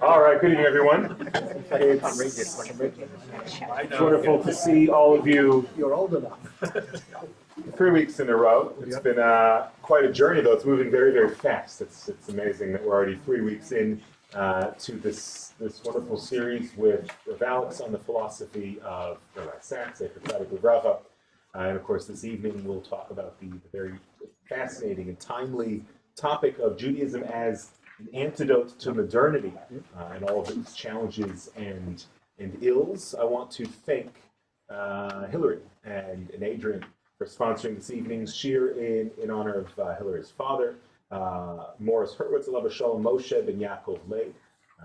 All right, good evening, everyone. It's wonderful to see all of you. You're old enough. 3 weeks in a row. It's been quite a journey, though. It's moving very, very fast. It's amazing that we're already 3 weeks in to this wonderful series with Rabbi Alex on the philosophy of Rabbi Sacks, and of course, this evening we'll talk about the very fascinating and timely topic of Judaism as an antidote to modernity and all of its challenges and ills. I want to thank Hillary and Adrian for sponsoring this evening's shir in honor of Hillary's father, Morris Hurwitz, Alav Shalom Moshe ben Yaakov Leib.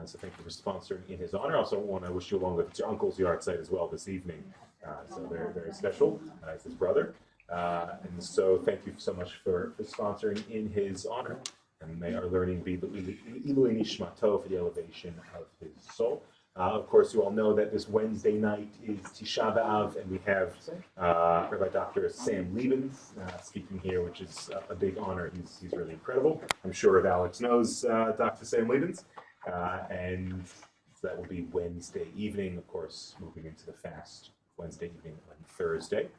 So thank you for sponsoring in his honor. Also want to wish you along with your uncle's yard site as well this evening. So very, very special. It's his brother. And so thank you so much for sponsoring in his honor. And may our learning be Ilui Nishmato for the elevation of his soul. Of course, you all know that this Wednesday night is Tisha B'Av, and we have Rabbi Dr. Sam Liebens speaking here, which is a big honor. He's really incredible. I'm sure if Alex knows Dr. Sam Liebens. And so that will be Wednesday evening, of course, moving into the fast Wednesday evening on Thursday.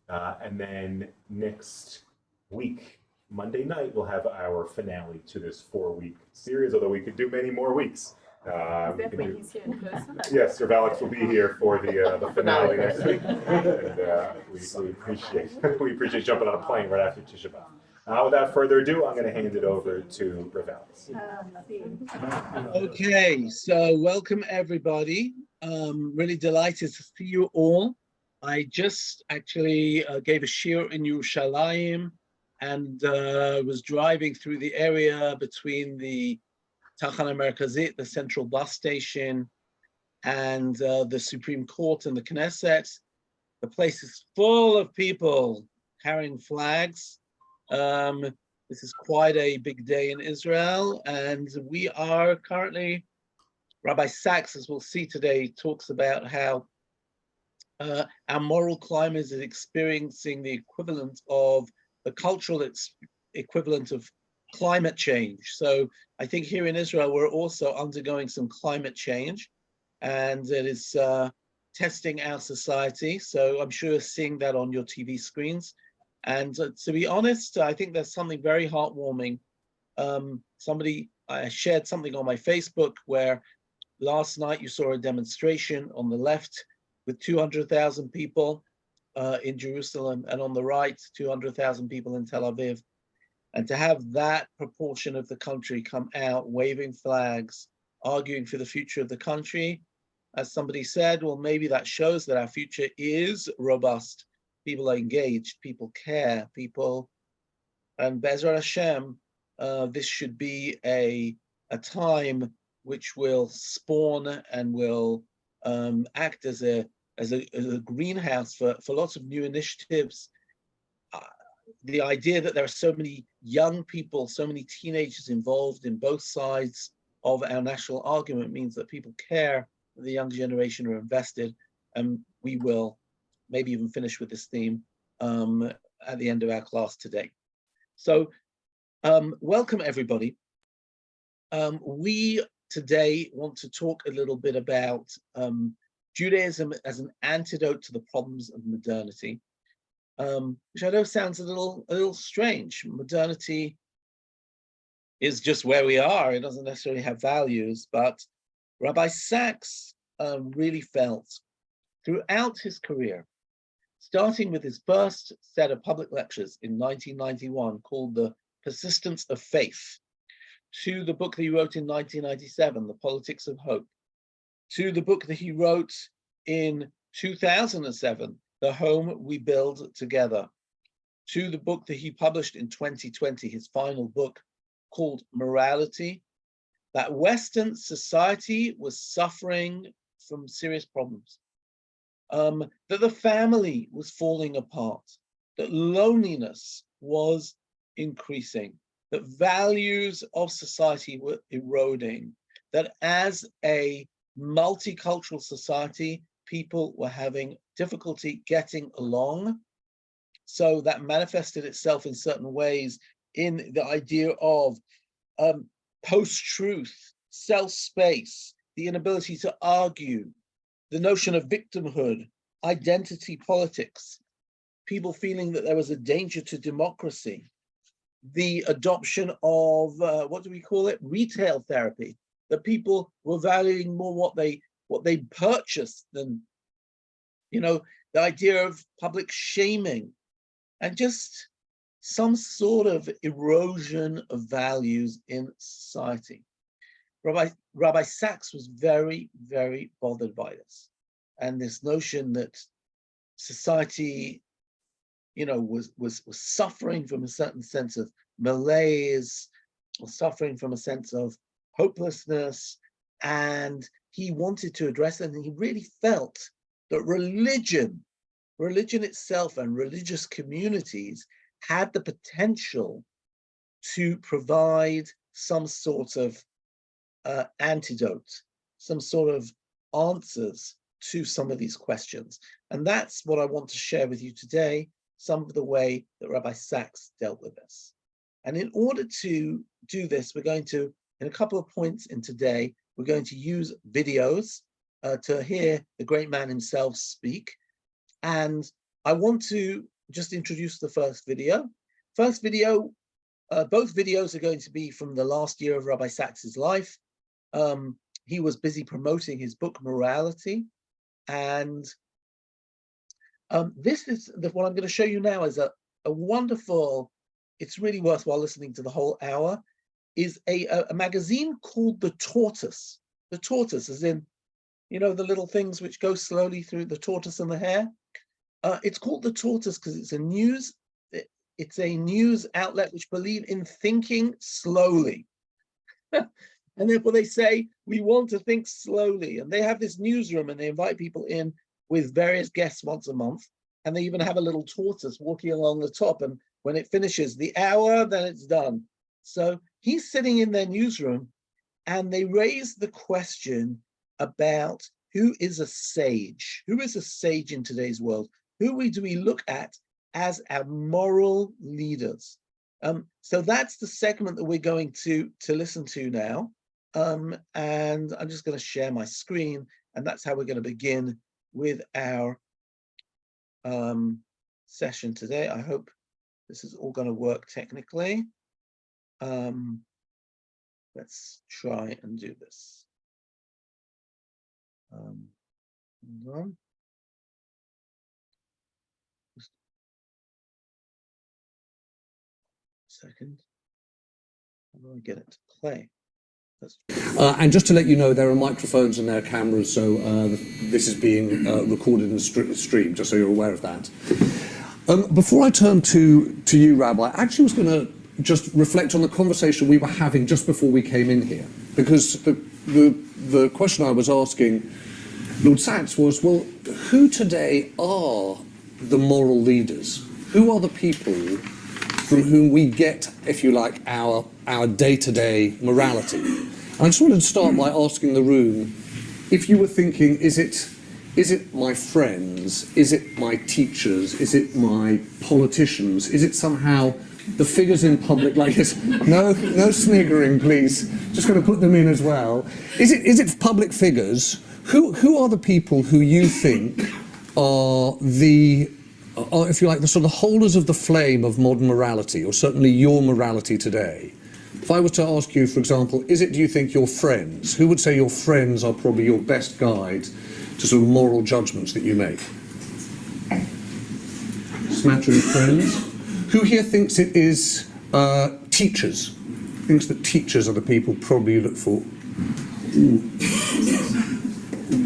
And then next week, Monday night, we'll have our finale to this 4-week series, although we could do many more weeks. Yes, Rabbi Alex will be here for the finale next week. And we appreciate jumping on a plane right after Tisha B'Av. Without further ado, I'm going to hand it over to Rabbi Alex. Okay, so welcome everybody. Really delighted to see you all. I just actually gave a shir in Yerushalayim and was driving through the area between the Tachana Merkazit, the central bus station, and the Supreme Court and the Knesset. The place is full of people carrying flags. This is quite a big day in Israel, and we are currently, Rabbi Sacks, as we'll see today, talks about how our moral climate is experiencing the equivalent of the cultural equivalent of climate change. So I think here in Israel, we're also undergoing some climate change, and it is testing our society. So I'm sure you're seeing that on your TV screens. And to be honest, I think there's something very heartwarming. I shared something on my Facebook where last night you saw a demonstration on the left with 200,000 people in Jerusalem, and on the right, 200,000 people in Tel Aviv. And to have that proportion of the country come out waving flags, arguing for the future of the country, as somebody said, well, maybe that shows that our future is robust. People are engaged, people care, and Be'ezrat Hashem, this should be a time which will spawn and will act as a greenhouse for lots of new initiatives. The idea that there are so many young people, so many teenagers involved in both sides of our national argument means that people care, that the young generation are invested, and we will maybe even finish with this theme at the end of our class today. So welcome everybody. We today want to talk a little bit about Judaism as an antidote to the problems of modernity, which I know sounds a little strange. Modernity is just where we are. It doesn't necessarily have values, but Rabbi Sacks really felt throughout his career, starting with his first set of public lectures in 1991 called The Persistence of Faith, to the book that he wrote in 1997, The Politics of Hope, to the book that he wrote in 2007, The Home We Build Together, to the book that he published in 2020, his final book called Morality, that Western society was suffering from serious problems, that the family was falling apart, that loneliness was increasing, that values of society were eroding, that as a multicultural society, people were having difficulty getting along. So that manifested itself in certain ways in the idea of post-truth, self-space, the inability to argue, the notion of victimhood, identity politics, people feeling that there was a danger to democracy, the adoption of, what do we call it? Retail therapy, that people were valuing more what they purchased than, the idea of public shaming, and just some sort of erosion of values in society. Rabbi Sacks was very, very bothered by this, and this notion that society, was suffering from a certain sense of malaise, or suffering from a sense of hopelessness, and he wanted to address it, and he really felt that religion itself and religious communities had the potential to provide some sort of antidote, some sort of answers to some of these questions. And that's what I want to share with you today, some of the way that Rabbi Sacks dealt with this. And in order to do this, we're going to, in a couple of points in today, we're going to use videos to hear the great man himself speak. And I want to just introduce the first video. Both videos are going to be from the last year of Rabbi Sacks's life. He was busy promoting his book, Morality. And this is what I'm going to show you now is a wonderful, it's really worthwhile listening to the whole hour, is a magazine called The Tortoise. The tortoise, as in, the little things which go slowly through the tortoise and the hare. It's called The Tortoise because it's a news outlet which believe in thinking slowly. And therefore they say, we want to think slowly. And they have this newsroom and they invite people in with various guests once a month. And they even have a little tortoise walking along the top. And when it finishes the hour, then it's done. So he's sitting in their newsroom and they raise the question about who is a sage? Who is a sage in today's world? Who do we look at as our moral leaders? So that's the segment that we're going to listen to now. And I'm just going to share my screen, and that's how we're going to begin with our session today. I hope this is all going to work technically. Let's try and do this. Hold on. Just a second. How do I get it to play? And just to let you know, there are microphones and there are cameras, so this is being recorded and streamed, just so you're aware of that. Before I turn to you, Rabbi, I actually was going to just reflect on the conversation we were having just before we came in here, because the question I was asking Lord Sacks was, well, who today are the moral leaders? Who are the people from whom we get, if you like, our day-to-day morality? And I just wanted to start by asking the room, if you were thinking, is it my friends? Is it my teachers? Is it my politicians? Is it somehow the figures in public like this? No sniggering, please. Just going to put them in as well. Is it public figures? Who are the people who you think are if you like, the sort of holders of the flame of modern morality, or certainly your morality today? If I was to ask you, for example, do you think your friends? Who would say your friends are probably your best guide to sort of moral judgments that you make? Smattering of friends. Who here thinks it is teachers? Thinks that teachers are the people probably you look for?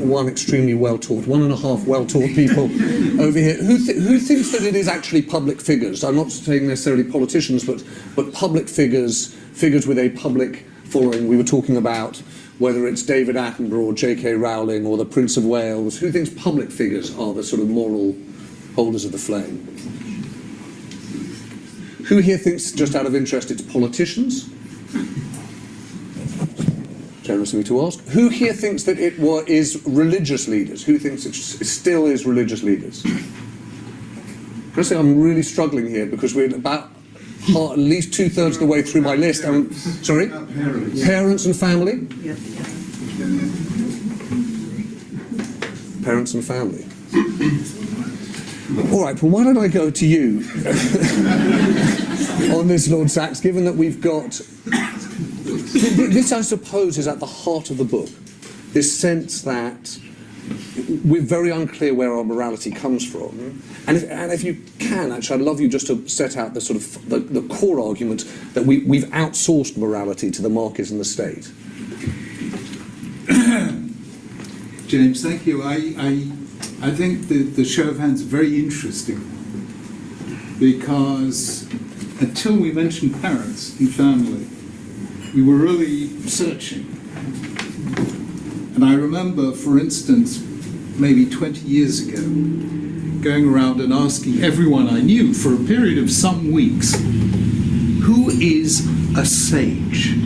One extremely well-taught, 1.5 well-taught people over here. Who thinks that it is actually public figures? I'm not saying necessarily politicians, but public figures with a public following. We were talking about whether it's David Attenborough or J.K. Rowling or the Prince of Wales. Who thinks public figures are the sort of moral holders of the flame? Who here thinks, just out of interest, it's politicians? Generous of me to ask. Who here thinks that it is religious leaders? Who thinks it still is religious leaders? I say I'm really struggling here because we're about at least 2/3 of the way through my list. Sorry? Parents and family? Parents and family. All right, well, why don't I go to you on this, Lord Sacks, given that we've got... This, I suppose, is at the heart of the book, this sense that we're very unclear where our morality comes from. And if you can, actually, I'd love you just to set out the sort of the core argument that we've outsourced morality to the market and the state. James, thank you. I think the show of hands is very interesting because until we mentioned parents and family, we were really searching. And I remember, for instance, maybe 20 years ago, going around and asking everyone I knew for a period of some weeks, who is a sage?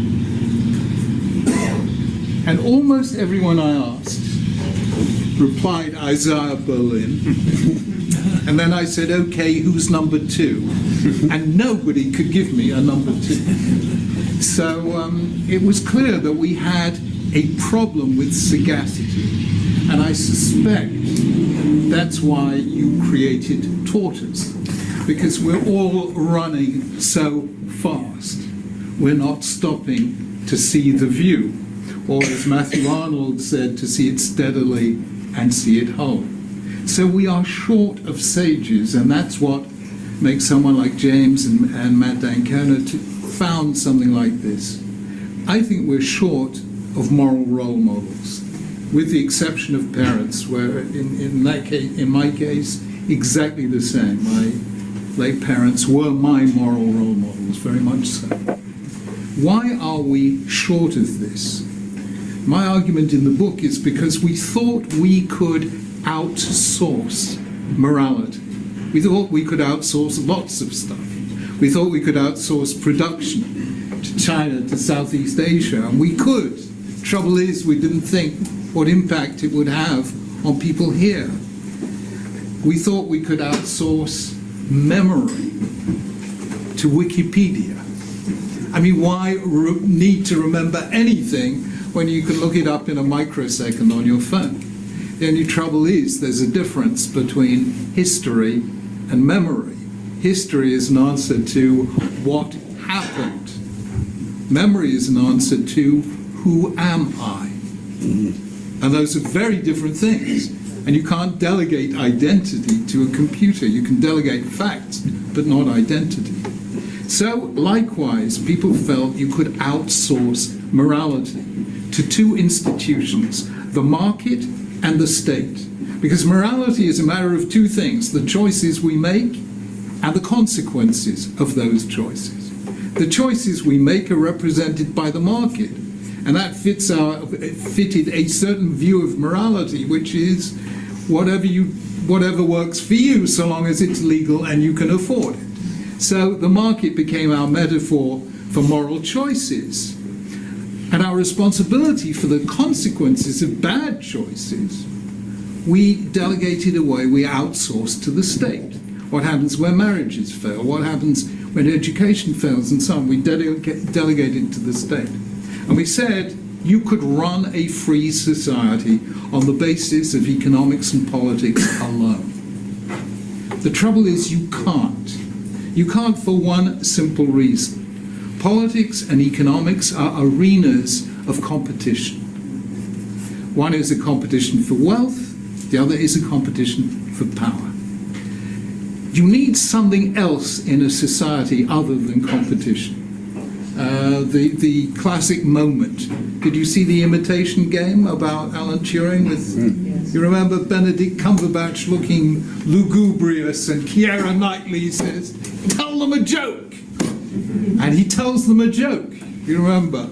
And almost everyone I asked replied Isaiah Berlin. And then I said, okay, who's number two? And nobody could give me a number two. So it was clear that we had a problem with sagacity. And I suspect that's why you created Tortoise, because we're all running so fast. We're not stopping to see the view, or as Matthew Arnold said, to see it steadily and see it whole. So we are short of sages, and that's what makes someone like James and Matt Dankona to found something like this. I think we're short of moral role models, with the exception of parents, where in that case, in my case, exactly the same. My late parents were my moral role models, very much so. Why are we short of this? My argument in the book is because we thought we could outsource morality. We thought we could outsource lots of stuff. We thought we could outsource production to China, to Southeast Asia, and we could. Trouble is, we didn't think what impact it would have on people here. We thought we could outsource memory to Wikipedia. I mean, why need to remember anything when you can look it up in a microsecond on your phone? The only trouble is there's a difference between history and memory. History is an answer to what happened. Memory is an answer to who am I? And those are very different things. And you can't delegate identity to a computer. You can delegate facts, but not identity. So, likewise, people felt you could outsource morality to two institutions, the market and the state. Because morality is a matter of two things, the choices we make and the consequences of those choices. The choices we make are represented by the market, and that fitted a certain view of morality, which is whatever works for you, so long as it's legal and you can afford it. So the market became our metaphor for moral choices, and our responsibility for the consequences of bad choices we delegated away, we outsourced to the state. What happens when marriages fail? What happens when education fails and so on? We delegated to the state. And we said you could run a free society on the basis of economics and politics alone. The trouble is you can't. You can't for one simple reason. Politics and economics are arenas of competition. One is a competition for wealth, the other is a competition for power. You need something else in a society other than competition. The classic moment. Did you see The Imitation Game about Alan Turing? You remember Benedict Cumberbatch looking lugubrious, and Keira Knightley says, "Tell them a joke." And he tells them a joke. You remember?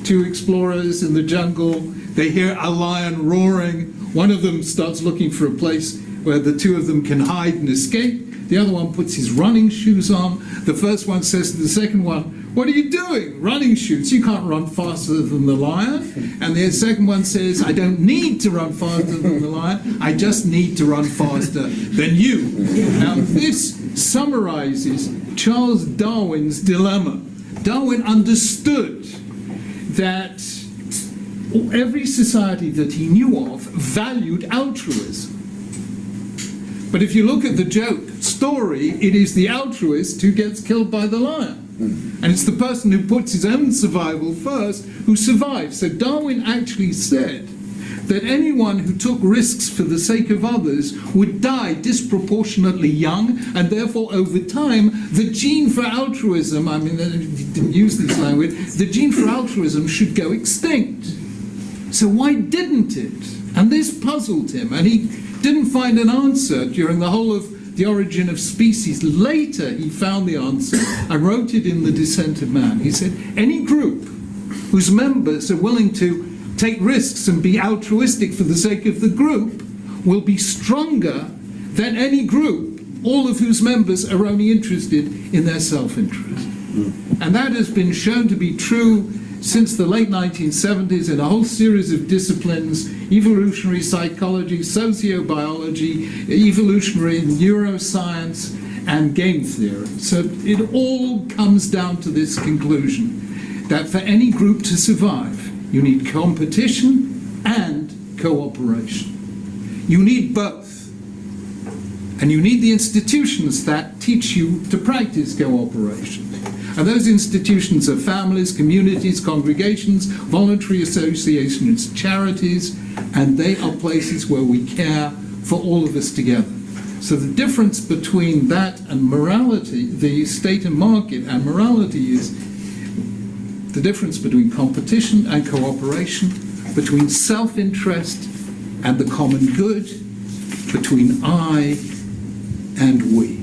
Two explorers in the jungle, they hear a lion roaring. One of them starts looking for a place where the two of them can hide and escape. The other one puts his running shoes on. The first one says to the second one, What are you doing? Running shoes. You can't run faster than the lion. And the second one says, I don't need to run faster than the lion. I just need to run faster than you. Now, this summarizes Charles Darwin's dilemma. Darwin understood that every society that he knew of valued altruism. But if you look at the joke story, it is the altruist who gets killed by the lion. And it's the person who puts his own survival first who survives. So Darwin actually said that anyone who took risks for the sake of others would die disproportionately young, and therefore over time the gene for altruism, I mean, he didn't use this language, the gene for altruism should go extinct. So why didn't it? And this puzzled him, and he didn't find an answer during the whole of The Origin of Species. Later he found the answer. I wrote it in The Descent of Man. He said, any group whose members are willing to take risks and be altruistic for the sake of the group will be stronger than any group, all of whose members are only interested in their self-interest. And that has been shown to be true since the late 1970s in a whole series of disciplines: evolutionary psychology, sociobiology, evolutionary neuroscience, and game theory. So it all comes down to this conclusion that for any group to survive, you need competition and cooperation. You need both. And you need the institutions that teach you to practice cooperation. And those institutions are families, communities, congregations, voluntary associations, charities, and they are places where we care for all of us together. So the difference between that and morality, the state and market and morality, is the difference between competition and cooperation, between self-interest and the common good, between I and we.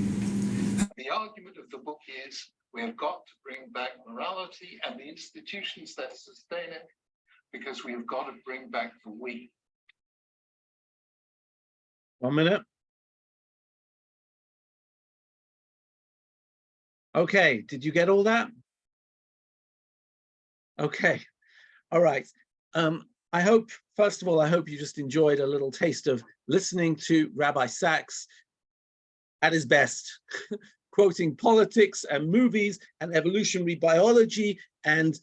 The argument of the book is we have got to bring back morality and the institutions that sustain it, because we have got to bring back the we. 1 minute. Okay, did you get all that? Okay, all right. I hope, first of all, I hope you just enjoyed a little taste of listening to Rabbi Sacks at his best, quoting politics and movies and evolutionary biology and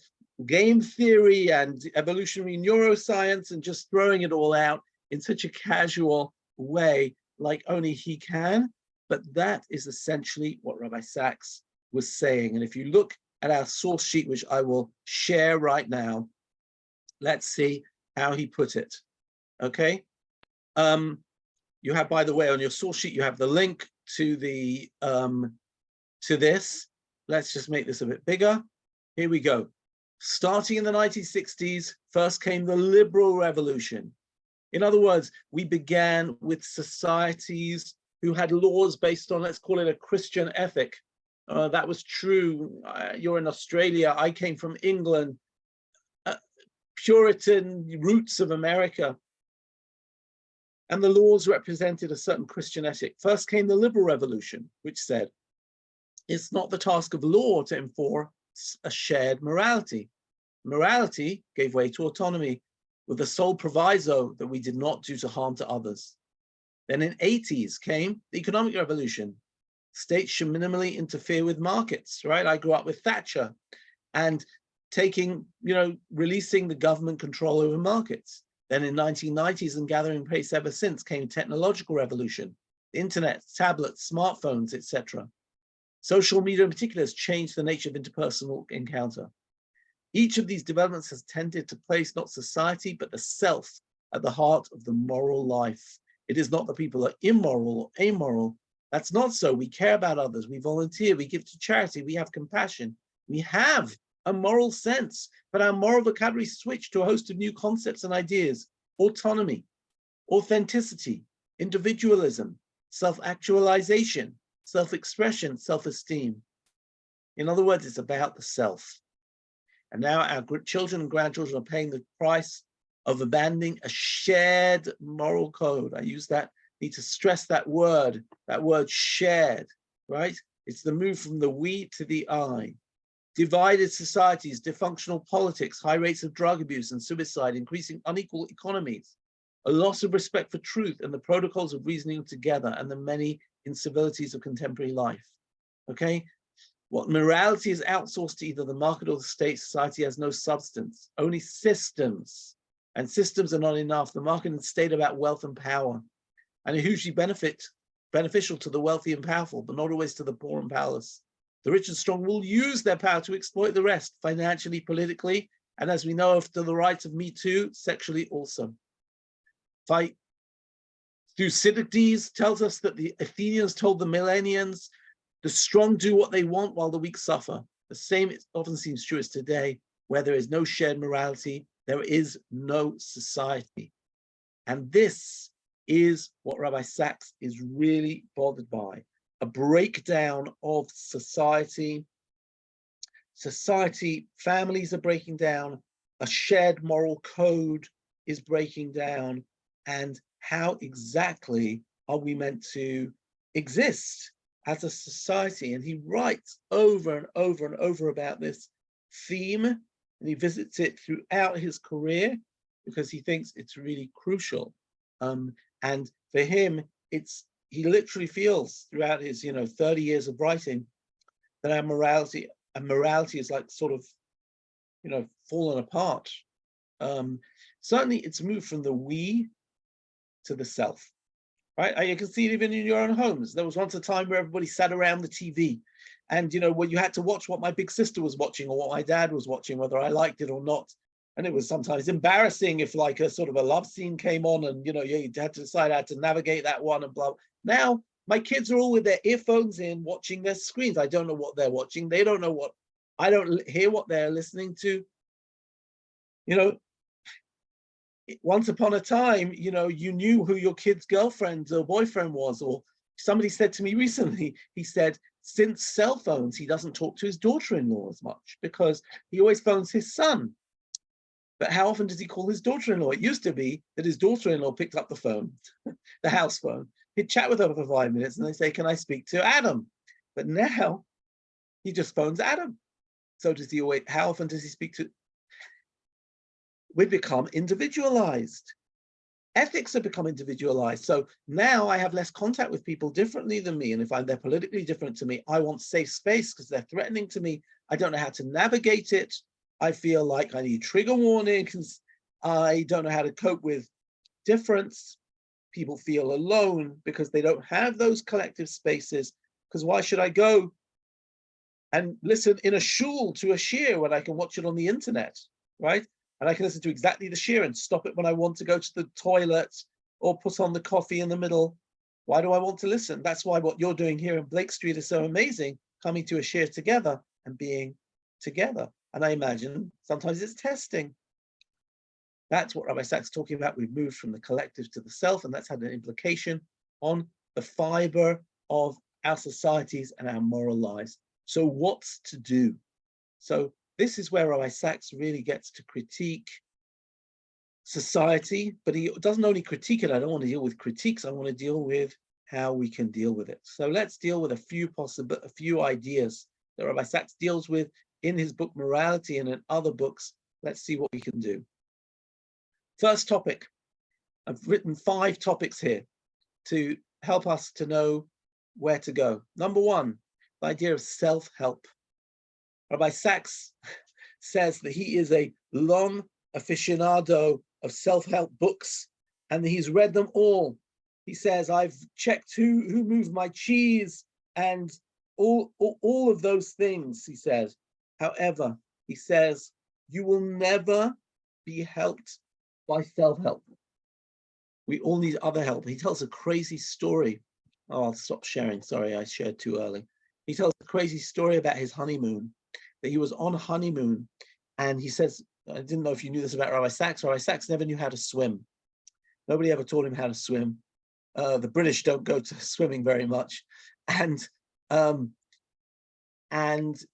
game theory and evolutionary neuroscience, and just throwing it all out in such a casual way like only he can. But that is essentially what Rabbi Sacks was saying. And if you look at our source sheet, which I will share right now, let's see how he put it. Okay. You have, by the way, on your source sheet, you have the link to the to this. Let's just make this a bit bigger. Here we go. Starting in the 1960s, first came the liberal revolution. In other words, we began with societies who had laws based on, let's call it, a Christian ethic. That was true. You're in Australia. I came from England. Puritan roots of America. And the laws represented a certain Christian ethic. First came the liberal revolution, which said, it's not the task of law to enforce a shared morality. Morality gave way to autonomy, with the sole proviso that we did not do to harm to others. Then in the 80s came the economic revolution. States should minimally interfere with markets, right? I grew up with Thatcher and taking, releasing the government control over markets. Then in 1990s and gathering pace ever since came technological revolution, the internet, tablets, smartphones, etc. Social media in particular has changed the nature of interpersonal encounter. Each of these developments has tended to place not society, but the self at the heart of the moral life. It is not that people are immoral or amoral. That's not so. We care about others. We volunteer. We give to charity. We have compassion. We have a moral sense, but our moral vocabulary switched to a host of new concepts and ideas: autonomy, authenticity, individualism, self-actualization, self-expression, self-esteem. In other words, it's about the self. And now our children and grandchildren are paying the price of abandoning a shared moral code. I use that, need to stress that word shared, right? It's the move from the we to the I. divided societies, dysfunctional politics, high rates of drug abuse and suicide, increasing unequal economies, a loss of respect for truth and the protocols of reasoning together, and the many incivilities of contemporary life. Okay, what morality is outsourced to either the market or the state. Society has no substance, only systems, and systems are not enough. The market and state are about wealth and power, and are hugely beneficial to the wealthy and powerful, but not always to the poor and powerless. The rich and strong will use their power to exploit the rest, financially, politically, and as we know after the rights of Me Too, sexually also. Thucydides tells us that the Athenians told the Millennians, the strong do what they want while the weak suffer. The same often seems true as today, where there is no shared morality, there is no society. And this is what Rabbi Sacks is really bothered by, a breakdown of society. Families are breaking down, a shared moral code is breaking down, and how exactly are we meant to exist as a society? And he writes over and over and over about this theme, and he visits it throughout his career because he thinks it's really crucial. And for him, he literally feels throughout his 30 years of writing that our morality is like sort of fallen apart. Certainly it's moved from the we to the self, right? You can see it even in your own homes. There was once a time where everybody sat around the TV and when you had to watch what my big sister was watching or what my dad was watching, whether I liked it or not. And it was sometimes embarrassing if like a sort of a love scene came on and you had to decide how to navigate that one and blah. Now my kids are all with their earphones in watching their screens. I don't know what they're watching. They don't know I don't hear what they're listening to. Once upon a time, you knew who your kid's girlfriend or boyfriend was, or somebody said to me recently, he said, since cell phones, he doesn't talk to his daughter-in-law as much because he always phones his son. But how often does he call his daughter-in-law? It used to be that his daughter-in-law picked up the phone, the house phone. He'd chat with her for 5 minutes and they say, can I speak to Adam? But now he just phones Adam. So does he always, how often does he speak to? We've become individualized. Ethics have become individualized. So now I have less contact with people differently than me. And if they're politically different to me, I want safe space because they're threatening to me. I don't know how to navigate it. I feel like I need trigger warnings. I don't know how to cope with difference. People feel alone because they don't have those collective spaces. Because why should I go and listen in a shul to a shir when I can watch it on the internet, right? And I can listen to exactly the shir and stop it when I want to go to the toilet or put on the coffee in the middle. Why do I want to listen? That's why what you're doing here in Blake Street is so amazing, coming to a shir together and being together. And I imagine sometimes it's testing. That's what Rabbi Sacks is talking about. We've moved from the collective to the self, and that's had an implication on the fiber of our societies and our moral lives. So what's to do? So this is where Rabbi Sacks really gets to critique society, but he doesn't only critique it. I don't want to deal with critiques. I want to deal with how we can deal with it. So let's deal with a few ideas that Rabbi Sacks deals with in his book Morality and in other books. Let's see what we can do. First topic. I've written 5 topics here to help us to know where to go. Number 1, the idea of self-help. Rabbi Sacks says that he is a long aficionado of self-help books and he's read them all. He says, I've checked who moved my cheese and all of those things, he says. However, he says, you will never be helped by self-help. We all need other help. He tells a crazy story. Oh, I'll stop sharing. Sorry, I shared too early. He tells a crazy story about his honeymoon, that he was on honeymoon. And he says, I didn't know if you knew this about Rabbi Sacks. Rabbi Sacks never knew how to swim. Nobody ever taught him how to swim. The British don't go to swimming very much. And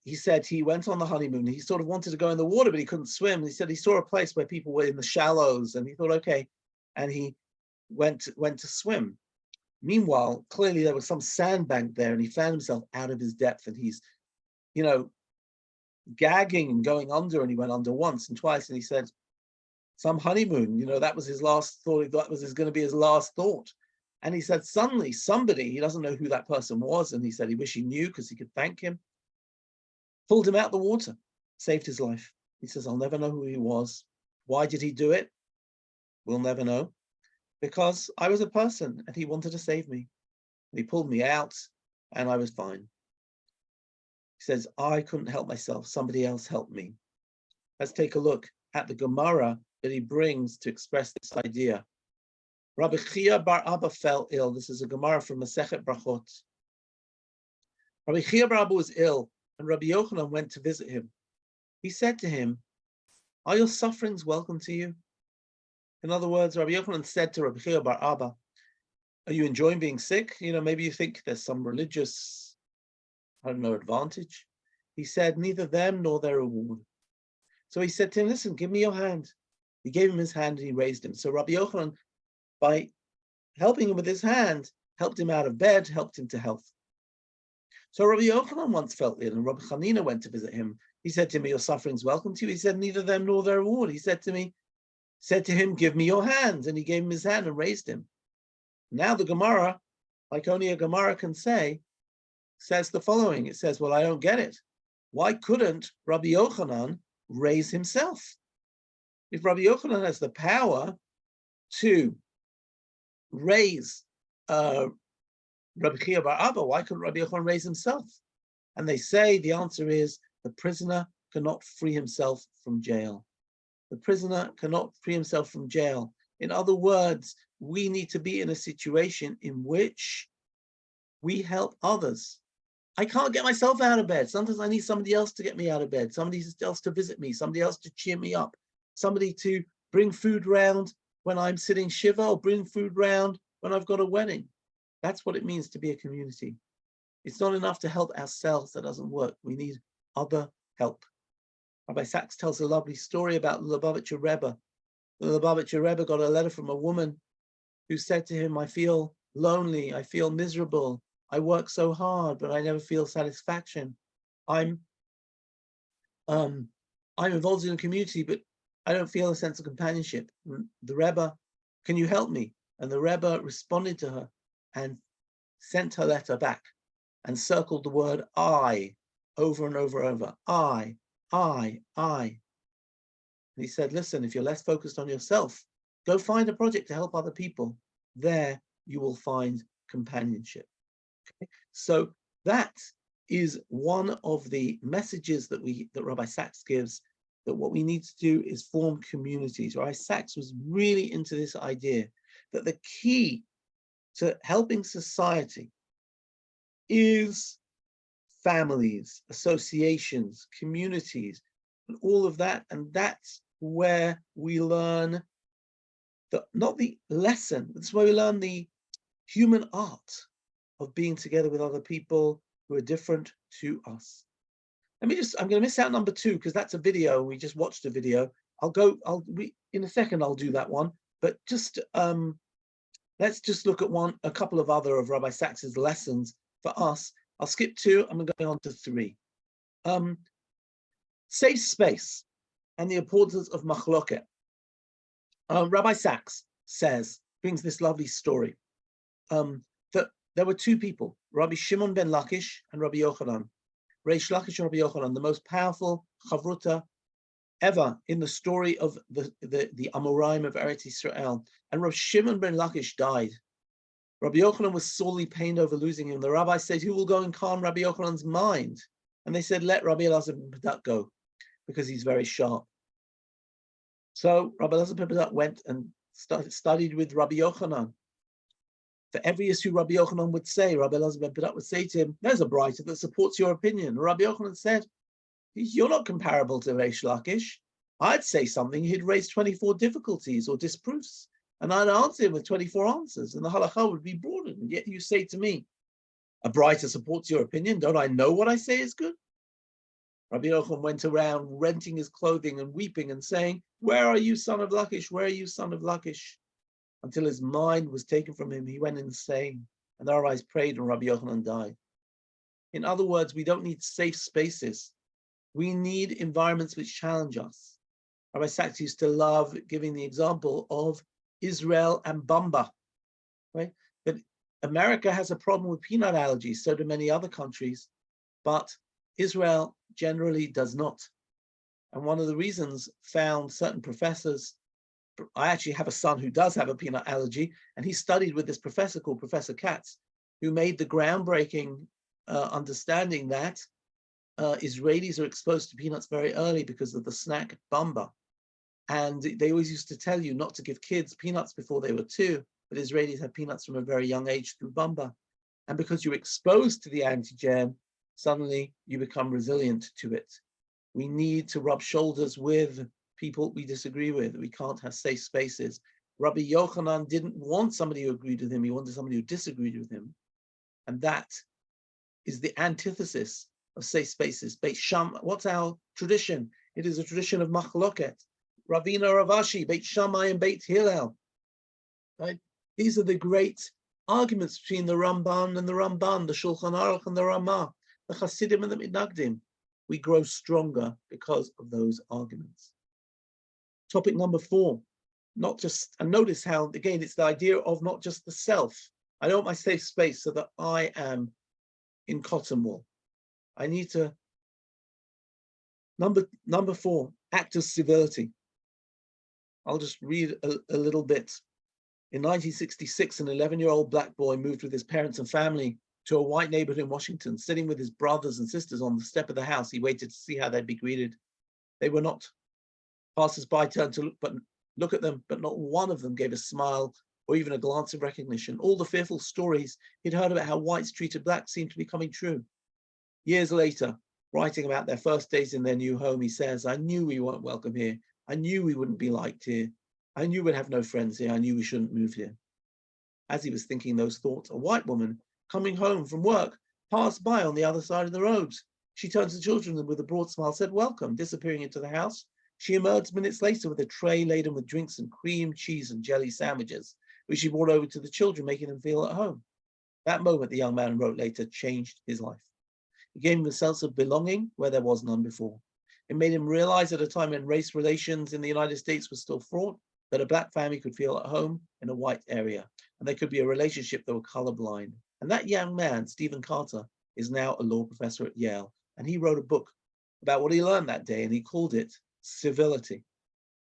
he said he went on the honeymoon. He sort of wanted to go in the water, but he couldn't swim. He said he saw a place where people were in the shallows and he thought, okay. And he went to swim. Meanwhile, clearly there was some sandbank there and he found himself out of his depth and he's, gagging and going under, and he went under once and twice, and he said, some honeymoon, that was his last thought. That was going to be his last thought. And he said, suddenly somebody, he doesn't know who that person was, and he said he wished he knew because he could thank him, pulled him out the water, saved his life. He says, I'll never know who he was. Why did he do it? We'll never know. Because I was a person and he wanted to save me. He pulled me out and I was fine. He says, I couldn't help myself. Somebody else helped me. Let's take a look at the Gemara that he brings to express this idea. Rabbi Chia bar Abba fell ill. This is a Gemara from Masechet Brachot. Rabbi Chia bar Abba was ill, and Rabbi Yochanan went to visit him. He said to him, are your sufferings welcome to you? In other words, Rabbi Yochanan said to Rabbi Chia bar Abba, are you enjoying being sick? Maybe you think there's some religious, advantage. He said, neither them nor their reward. So he said to him, listen, give me your hand. He gave him his hand and he raised him. So Rabbi Yochanan, by helping him with his hand, helped him out of bed, helped him to health. So Rabbi Yochanan once felt ill, and Rabbi Hanina went to visit him. He said to me, your suffering's welcome to you. He said, neither them nor their reward. He said to him, give me your hand. And he gave him his hand and raised him. Now the Gemara, like only a Gemara can say, says the following. It says, well, I don't get it. Why couldn't Rabbi Yochanan raise himself? If Rabbi Yochanan has the power to raise Rabbi Chia bar Abba, why couldn't Rabbi Yochanan raise himself? And they say the answer is the prisoner cannot free himself from jail. The prisoner cannot free himself from jail. In other words, we need to be in a situation in which we help others. I can't get myself out of bed. Sometimes I need somebody else to get me out of bed, somebody else to visit me, somebody else to cheer me up, somebody to bring food round when I'm sitting shiva, or bring food round when I've got a wedding. That's what it means to be a community. It's not enough to help ourselves. That doesn't work. We need other help. Rabbi Sacks tells a lovely story about the Lubavitcher Rebbe. The Lubavitcher Rebbe got a letter from a woman who said to him, I feel lonely, I feel miserable, I work so hard, but I never feel satisfaction. I'm involved in a community, but I don't feel a sense of companionship. The Rebbe, can you help me? And the Rebbe responded to her and sent her letter back and circled the word I over and over and over. I. And he said, listen, if you're less focused on yourself, go find a project to help other people. There you will find companionship. Okay? So that is one of the messages that Rabbi Sacks gives, that what we need to do is form communities. Rabbi Sacks was really into this idea that the key to helping society is families, associations, communities, and all of that. And that's where we learn not the lesson, that's where we learn the human art of being together with other people who are different to us. I'm going to miss out number 2 because that's a video. We just watched a video. In a second, I'll do that one. But just let's just look at a couple of other of Rabbi Sacks's lessons for us. I'll skip 2. I'm going on to 3. Safe space and the importance of machloket. Rabbi Sacks brings this lovely story that there were 2 people, Rabbi Shimon ben Lakish and Rabbi Yochanan. Reish Lakish and Rabbi Yochanan, the most powerful chavruta ever in the story of the Amoraim of Eretz Israel. And Rabbi Shimon ben Lakish died. Rabbi Yochanan was sorely pained over losing him. The rabbi said, who will go and calm Rabbi Yochanan's mind? And they said, let Rabbi Elazar ben Padat go, because he's very sharp. So Rabbi Elazar ben Padat went and studied with Rabbi Yochanan. For every issue Rabbi Yochanan would say, Rabbi Elazar ben Padat would say to him, there's a brighter that supports your opinion. Rabbi Yochanan said, you're not comparable to Reish Lakish. I'd say something, he'd raise 24 difficulties or disproofs, and I'd answer him with 24 answers, and the halakha would be broadened. And yet you say to me, a brighter supports your opinion. Don't I know what I say is good? Rabbi Yochanan went around renting his clothing and weeping and saying, where are you, son of Lakish? Where are you, son of Lakish? Until his mind was taken from him, he went insane. And the rabbis prayed and Rabbi Yochanan died. In other words, we don't need safe spaces We need environments which challenge us. Rabbi Sacks used to love giving the example of Israel and Bamba, right? That America has a problem with peanut allergies, so do many other countries, but Israel generally does not. And one of the reasons found certain professors, I actually have a son who does have a peanut allergy, and he studied with this professor called Professor Katz, who made the groundbreaking understanding that Israelis are exposed to peanuts very early because of the snack Bamba. And they always used to tell you not to give kids peanuts before they were 2, but Israelis have peanuts from a very young age through Bamba. And because you're exposed to the antigen, suddenly you become resilient to it. We need to rub shoulders with people we disagree with. We can't have safe spaces. Rabbi Yochanan didn't want somebody who agreed with him. He wanted somebody who disagreed with him. And that is the antithesis of safe spaces. Beit Sham, what's our tradition? It is a tradition of machloket. Ravina Ravashi, Beit Shammai and Beit Hillel. Right? These are the great arguments between the Ramban and the Ramban, the Shulchan Aruch and the Ramah, the Hasidim and the Minagdim. We grow stronger because of those arguments. Topic number 4, not just, and notice how, again, it's the idea of not just the self. I don't want my safe space so that I am in cotton wool. I need to, number 4, act of civility. I'll just read a little bit. In 1966, an 11-year-old black boy moved with his parents and family to a white neighborhood in Washington. Sitting with his brothers and sisters on the step of the house, he waited to see how they'd be greeted. They were not. Passers-by turned to look at them, but not one of them gave a smile or even a glance of recognition. All the fearful stories he'd heard about how whites treated blacks seemed to be coming true. Years later, writing about their first days in their new home, he says, "I knew we weren't welcome here. I knew we wouldn't be liked here. I knew we'd have no friends here. I knew we shouldn't move here." As he was thinking those thoughts, a white woman coming home from work passed by on the other side of the road. She turned to the children and with a broad smile said, "Welcome." Disappearing into the house, she emerged minutes later with a tray laden with drinks and cream, cheese, and jelly sandwiches, which she brought over to the children, making them feel at home. That moment, the young man wrote later, changed his life. It gave him a sense of belonging where there was none before. It made him realize at a time when race relations in the United States were still fraught, that a black family could feel at home in a white area, and there could be a relationship that were colorblind. And that young man, Stephen Carter, is now a law professor at Yale, and he wrote a book about what he learned that day, and he called it Civility.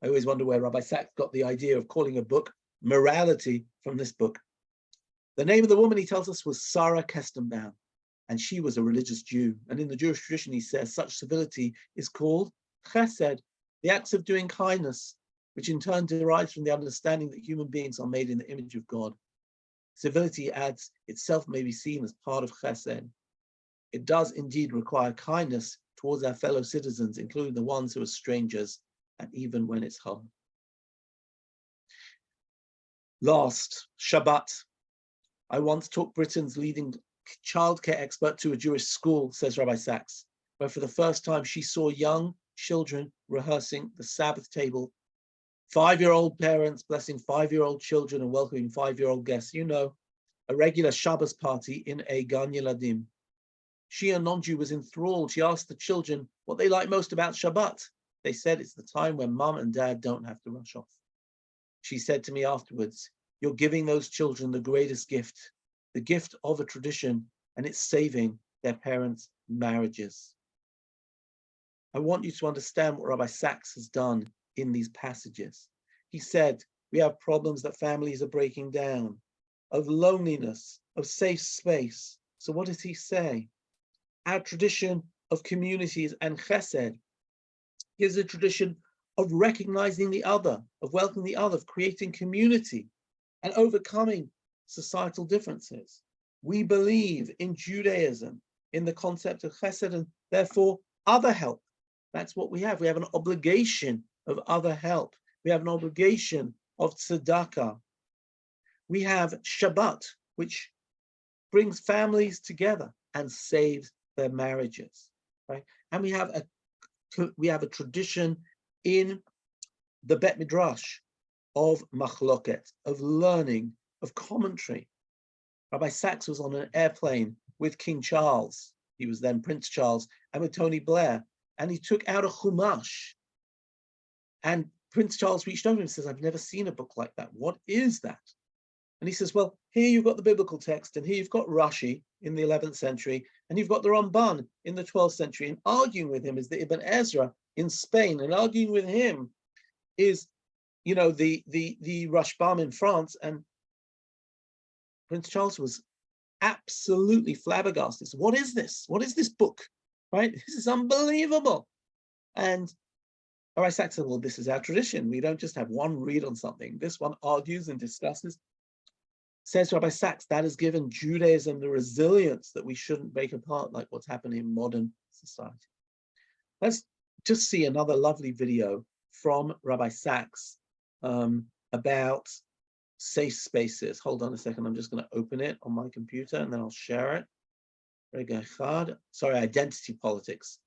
I always wonder where Rabbi Sacks got the idea of calling a book Morality from this book. The name of the woman, he tells us, was Sarah Kestenbaum, and she was a religious Jew. And in the Jewish tradition, he says, such civility is called chesed, the acts of doing kindness, which in turn derives from the understanding that human beings are made in the image of God. Civility, adds, itself may be seen as part of chesed. It does indeed require kindness towards our fellow citizens, including the ones who are strangers, and even when it's hard. Last, Shabbat. I once took Britain's leading childcare expert to a Jewish school, says Rabbi Sacks, where for the first time she saw young children rehearsing the Sabbath table, 5-year-old parents blessing 5-year-old children and welcoming 5-year-old guests. You know, a regular Shabbos party in a Gan Yeladim. She, a non-Jew, was enthralled. She asked the children what they like most about Shabbat. They said it's the time when mom and dad don't have to rush off. She said to me afterwards, "You're giving those children the greatest gift, the gift of a tradition, and it's saving their parents' marriages." I want you to understand what Rabbi Sacks has done in these passages. He said, we have problems that families are breaking down, of loneliness, of safe space. So what does he say? Our tradition of communities and chesed is a tradition of recognizing the other, of welcoming the other, of creating community and overcoming societal differences. We believe in Judaism, in the concept of chesed, and therefore other help. That's what we have. We have an obligation of other help. We have an obligation of tzedakah. We have Shabbat, which brings families together and saves their marriages, right? And we have a tradition in the Bet Midrash of machloket, of learning, of commentary. Rabbi Sacks was on an airplane with King Charles. He was then Prince Charles, and with Tony Blair. and he took out a chumash. And Prince Charles reached over and says, I've never seen a book like that. What is that? And he says, well, here you've got the biblical text, and here you've got Rashi in the 11th century, and you've got the Ramban in the 12th century. And arguing with him is the Ibn Ezra in Spain, and arguing with him is, you know, the Rashbam in France. And Prince Charles was absolutely flabbergasted. What is this? What is this book? Right? This is unbelievable. And Rabbi Sacks said, well, this is our tradition. We don't just have one read on something. This one argues and discusses. Says Rabbi Sacks, that has given Judaism the resilience that we shouldn't break apart like what's happening in modern society. Let's just see another lovely video from Rabbi Sacks about safe spaces. Hold on a second. I'm just going to open it on my computer and then I'll share it. Sorry, identity politics.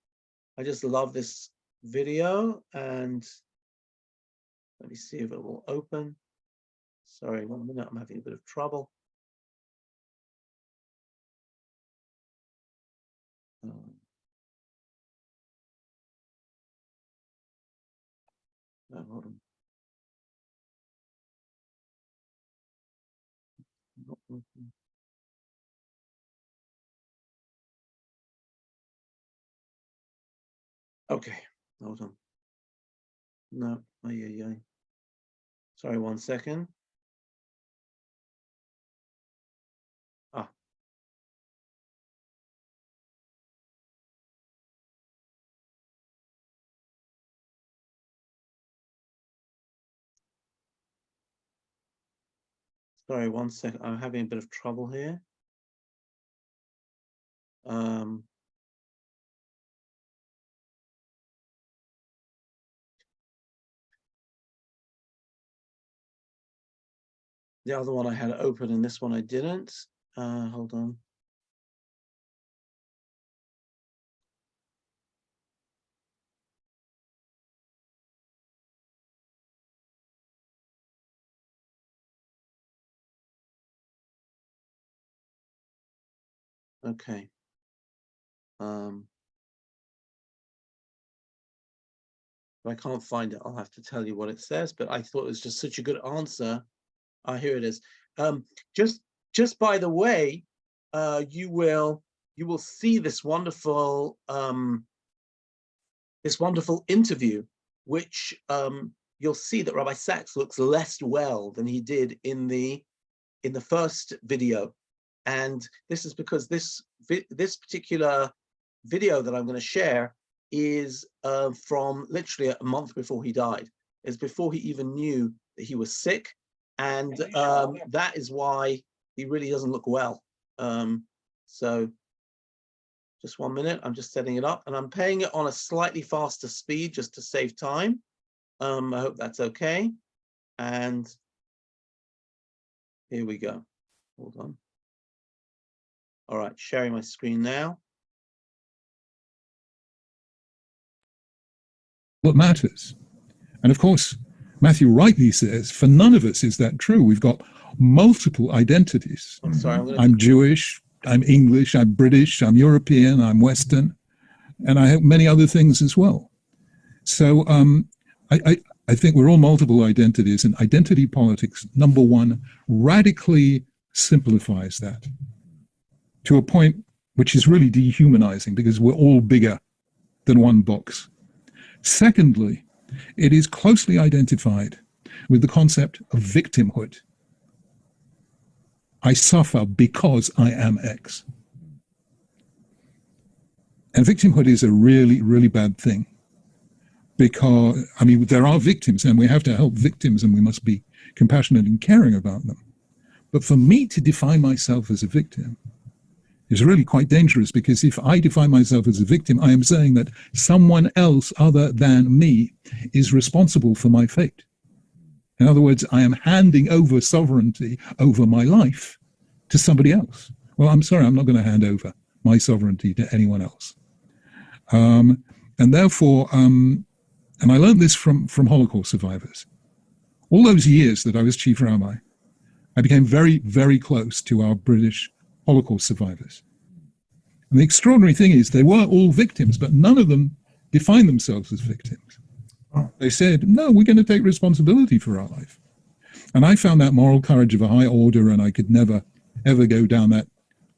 I just love this video, and let me see if it will open. Sorry, 1 minute, I'm having a bit of trouble. No, hold on. Not working. Okay, hold on. No, sorry, 1 second. Sorry, 1 second. I'm having a bit of trouble here. The other one I had open and this one I didn't. Hold on. Okay. If I can't find it, I'll have to tell you what it says, but I thought it was just such a good answer. Here it is. Just by the way, you will see this wonderful interview, which you'll see that Rabbi Sacks looks less well than he did in the first video. And this is because this particular video that I'm going to share is from literally a month before he died. It's before he even knew that he was sick, and that is why he really doesn't look well. So just 1 minute, I'm just setting it up, and I'm playing it on a slightly faster speed just to save time. I hope that's okay. And here we go. Hold on. All right, sharing my screen now. What matters. And of course, Matthew rightly says, for none of us is that true. We've got multiple identities. I'm sorry, I'm Jewish, I'm English, I'm British, I'm European, I'm Western, and I have many other things as well. So I think we're all multiple identities, and identity politics, number one, radically simplifies that to a point which is really dehumanizing, because we're all bigger than one box. Secondly, it is closely identified with the concept of victimhood. I suffer because I am X. And victimhood is a really, really bad thing, because, I mean, there are victims and we have to help victims and we must be compassionate and caring about them. But for me to define myself as a victim is really quite dangerous, because if I define myself as a victim, I am saying that someone else other than me is responsible for my fate. In other words, I am handing over sovereignty over my life to somebody else. Well, I'm sorry, I'm not going to hand over my sovereignty to anyone else. And therefore, and I learned this from Holocaust survivors. All those years that I was chief rabbi, I became very, very close to our British Holocaust survivors. And the extraordinary thing is they were all victims, but none of them define themselves as victims. They said, no, we're going to take responsibility for our life. And I found that moral courage of a high order, and I could never, ever go down that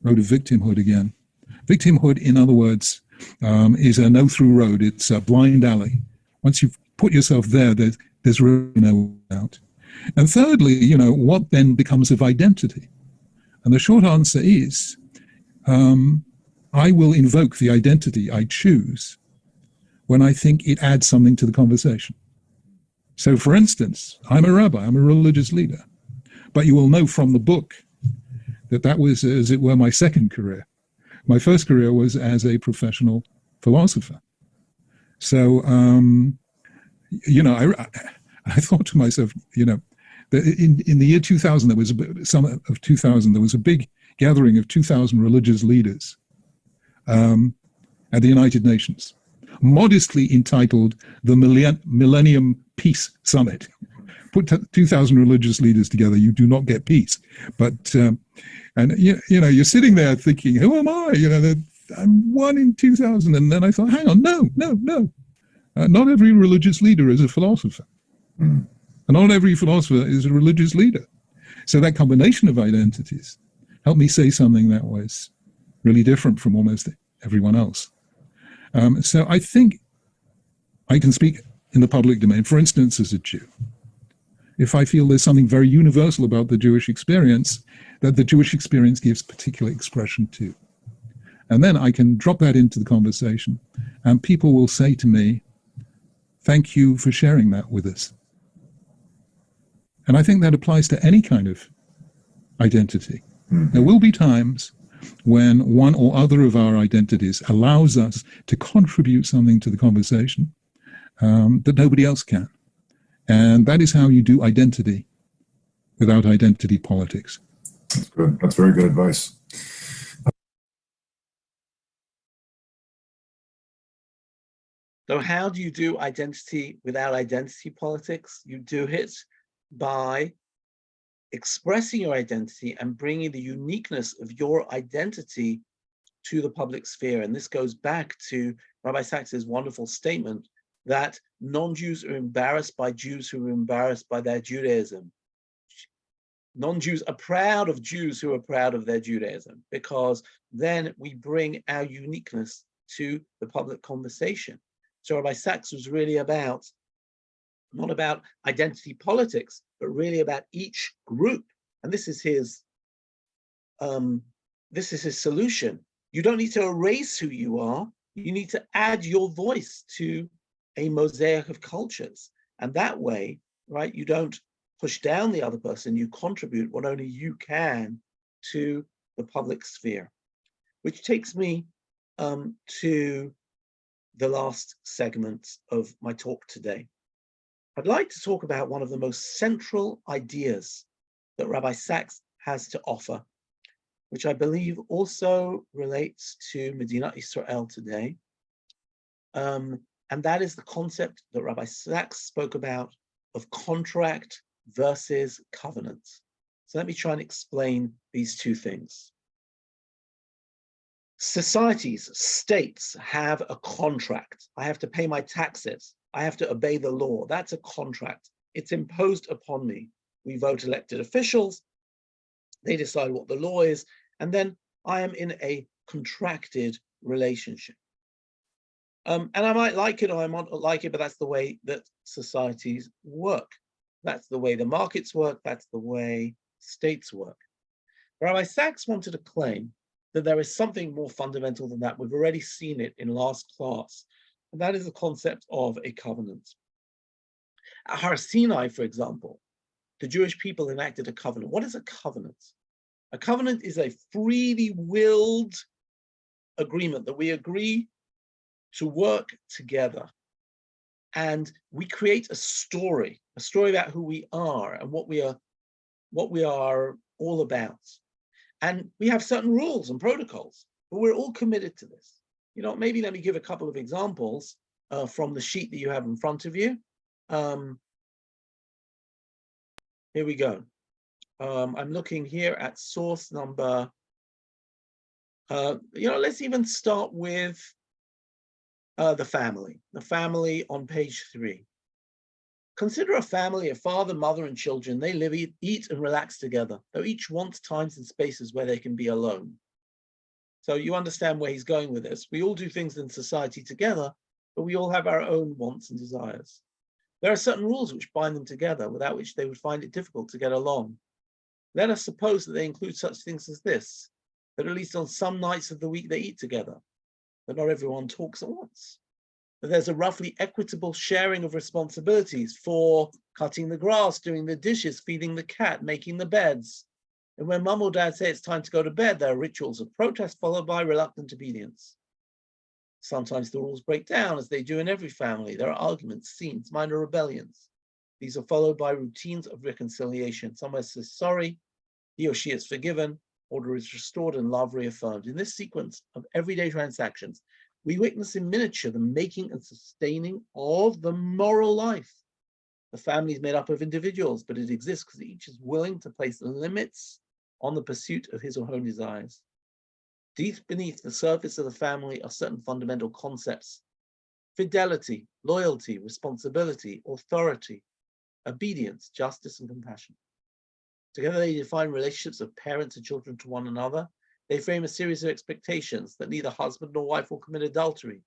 road of victimhood again. Victimhood, in other words, is a no-through road. It's a blind alley. Once you've put yourself there, there's really no way out. And thirdly, what then becomes of identity? And the short answer is, I will invoke the identity I choose when I think it adds something to the conversation. So, for instance, I'm a rabbi, I'm a religious leader, but you will know from the book that was, as it were, my second career. My first career was as a professional philosopher. So, I thought to myself, that in the year 2000, there was summer of 2000, there was a big gathering of 2,000 religious leaders at the United Nations, modestly entitled the Millennium Peace Summit. Put 2,000 religious leaders together, you do not get peace. But you're sitting there thinking, who am I? I'm one in 2,000, and then I thought, hang on, no. Not every religious leader is a philosopher. And not every philosopher is a religious leader. So that combination of identities helped me say something that was really different from almost everyone else. So I think I can speak in the public domain, for instance, as a Jew. If I feel there's something very universal about the Jewish experience, that the Jewish experience gives particular expression to. And then I can drop that into the conversation, and people will say to me, thank you for sharing that with us. And I think that applies to any kind of identity. There will be times when one or other of our identities allows us to contribute something to the conversation that nobody else can. And that is how you do identity without identity politics. That's good. That's very good advice. So how do you do identity without identity politics? You do it by expressing your identity and bringing the uniqueness of your identity to the public sphere. And this goes back to Rabbi Sacks' wonderful statement that non-Jews are embarrassed by Jews who are embarrassed by their Judaism. Non-Jews are proud of Jews who are proud of their Judaism, because then we bring our uniqueness to the public conversation. So Rabbi Sacks was really about, not about identity politics, but really about each group. And this is his solution. You don't need to erase who you are. You need to add your voice to a mosaic of cultures. And that way, right, you don't push down the other person, you contribute what only you can to the public sphere. Which takes me to the last segment of my talk today. I'd like to talk about one of the most central ideas that Rabbi Sacks has to offer, which I believe also relates to Medina Israel today. And that is the concept that Rabbi Sacks spoke about of contract versus covenant. So let me try and explain these two things. Societies, states have a contract. I have to pay my taxes. I have to obey the law. That's a contract. It's imposed upon me. We vote elected officials. They decide what the law is. And then I am in a contracted relationship. And I might like it or I might not like it, but that's the way that societies work. That's the way the markets work. That's the way states work. Rabbi Sacks wanted to claim that there is something more fundamental than that. We've already seen it in last class, and that is the concept of a covenant. At Har Sinai, for example, the Jewish people enacted a covenant. What is a covenant? A covenant is a freely willed agreement that we agree to work together. And we create a story about who we are and what we are all about. And we have certain rules and protocols, but we're all committed to this. Maybe let me give a couple of examples from the sheet that you have in front of you. Here we go. I'm looking here at source number, let's even start with The family on page 3. Consider a family, a father, mother, and children. They live, eat, and relax together, though each wants times and spaces where they can be alone. So you understand where he's going with this. We all do things in society together, but we all have our own wants and desires. There are certain rules which bind them together, without which they would find it difficult to get along. Let us suppose that they include such things as this, that at least on some nights of the week they eat together, that not everyone talks at once, that there's a roughly equitable sharing of responsibilities for cutting the grass, doing the dishes, feeding the cat, making the beds. And when mum or dad say it's time to go to bed, there are rituals of protest followed by reluctant obedience. Sometimes the rules break down, as they do in every family. There are arguments, scenes, minor rebellions. These are followed by routines of reconciliation. Someone says sorry, he or she is forgiven, order is restored, and love reaffirmed. In this sequence of everyday transactions, we witness in miniature the making and sustaining of the moral life. The family is made up of individuals, but it exists because each is willing to place limits on the pursuit of his or her desires. Deep beneath the surface of the family are certain fundamental concepts: fidelity, loyalty, responsibility, authority, obedience, justice, and compassion. Together they define relationships of parents and children to one another. They frame a series of expectations that neither husband nor wife will commit adultery,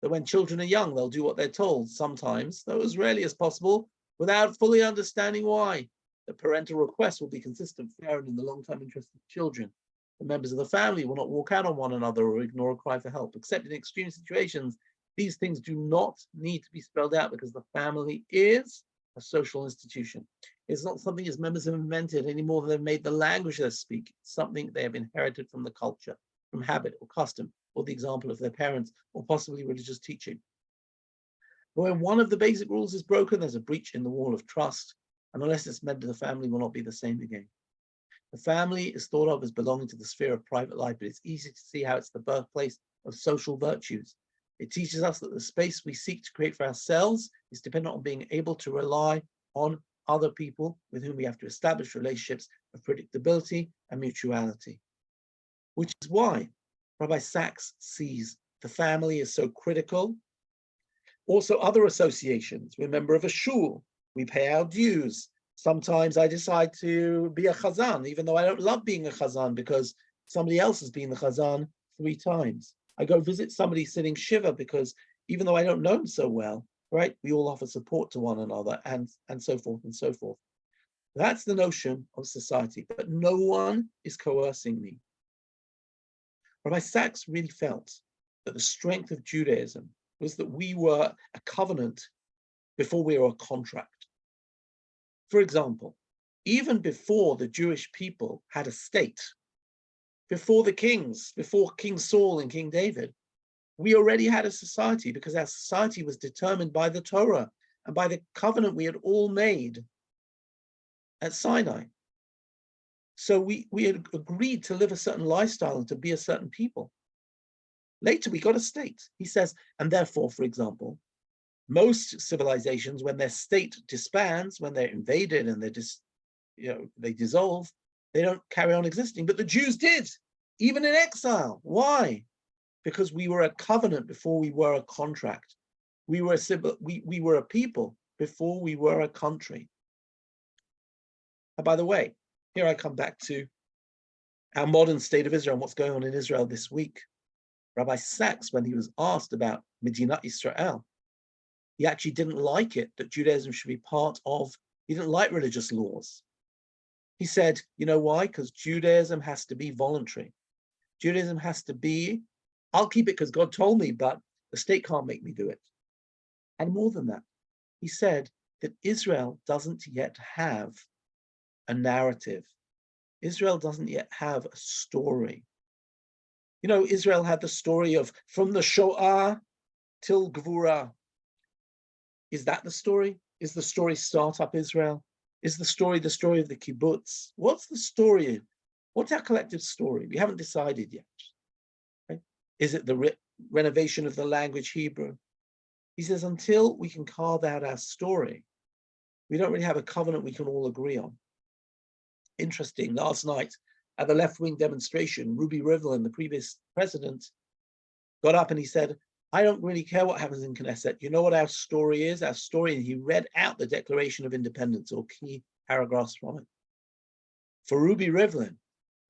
that when children are young, they'll do what they're told, sometimes, though as rarely as possible, without fully understanding why. The parental requests will be consistent, fair, and in the long-term interest of children. The members of the family will not walk out on one another or ignore a cry for help. Except in extreme situations, these things do not need to be spelled out, because the family is a social institution. It's not something its members have invented any more than they've made the language they speak. It's something they have inherited from the culture, from habit or custom, or the example of their parents, or possibly religious teaching. But when one of the basic rules is broken, there's a breach in the wall of trust, and unless it's mended, the family will not be the same again. The family is thought of as belonging to the sphere of private life, but it's easy to see how it's the birthplace of social virtues. It teaches us that the space we seek to create for ourselves is dependent on being able to rely on other people with whom we have to establish relationships of predictability and mutuality. Which is why Rabbi Sacks sees the family as so critical. Also, other associations. We're a member of a shul. We pay our dues. Sometimes I decide to be a chazan, even though I don't love being a chazan, because somebody else has been the chazan 3 times. I go visit somebody sitting shiva because even though I don't know him so well, right, we all offer support to one another, and so forth and so forth. That's the notion of society, but no one is coercing me. Rabbi Sacks really felt that the strength of Judaism was that we were a covenant before we were a contract. For example, even before the Jewish people had a state, before the kings, before King Saul and King David, we already had a society, because our society was determined by the Torah and by the covenant we had all made at Sinai. So we had agreed to live a certain lifestyle and to be a certain people. Later, we got a state. He says, and therefore, for example, most civilizations, when their state disbands, when they're invaded and they dissolve, they don't carry on existing. But the Jews did, even in exile. Why? Because we were a covenant before we were a contract. We were a people before we were a country. And by the way, here I come back to our modern state of Israel and what's going on in Israel this week. Rabbi Sacks, when he was asked about Medina Israel, he actually didn't like it that Judaism should be part of, he didn't like religious laws. He said, you know why? Because Judaism has to be voluntary. Judaism has to be, I'll keep it because God told me, but the state can't make me do it. And more than that, he said that Israel doesn't yet have a narrative. Israel doesn't yet have a story. You know, Israel had the story of from the Shoah till Gvura. Is that the story? Is the story Start Up Israel? Is the story of the kibbutz? What's the story? What's our collective story? We haven't decided yet. Right? Is it the renovation of the language Hebrew? He says, until we can carve out our story, we don't really have a covenant we can all agree on. Interesting, last night at the left-wing demonstration, Ruby Rivlin, the previous president, got up and he said, I don't really care what happens in Knesset. You know what our story is? Our story, and he read out the Declaration of Independence, or key paragraphs from it. For Ruby Rivlin,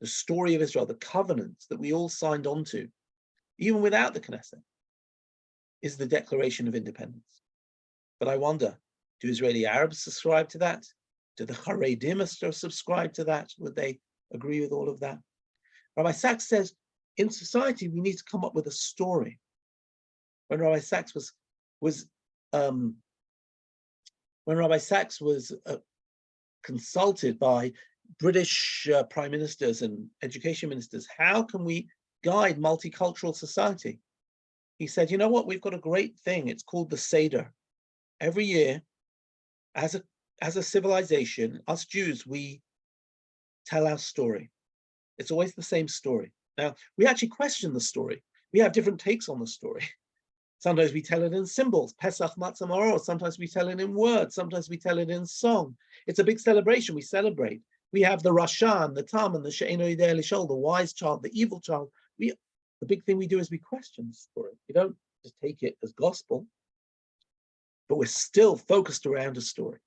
the story of Israel, the covenants that we all signed on to, even without the Knesset, is the Declaration of Independence. But I wonder, do Israeli Arabs subscribe to that? Do the Haredim subscribe to that? Would they agree with all of that? Rabbi Sacks says, in society, we need to come up with a story. When Rabbi Sacks was consulted by British prime ministers and education ministers, how can we guide multicultural society? He said, you know what, we've got a great thing. It's called the Seder. Every year, as a civilization, us Jews, we tell our story. It's always the same story. Now, we actually question the story. We have different takes on the story. Sometimes we tell it in symbols, Pesach, Matzah, Maror. Sometimes we tell it in words. Sometimes we tell it in song. It's a big celebration. We celebrate. We have the Rashan, the Tam, and the She'eno Yidei Lishol, the wise child, the evil child. The big thing we do is we question the story. We don't just take it as gospel, but we're still focused around a story.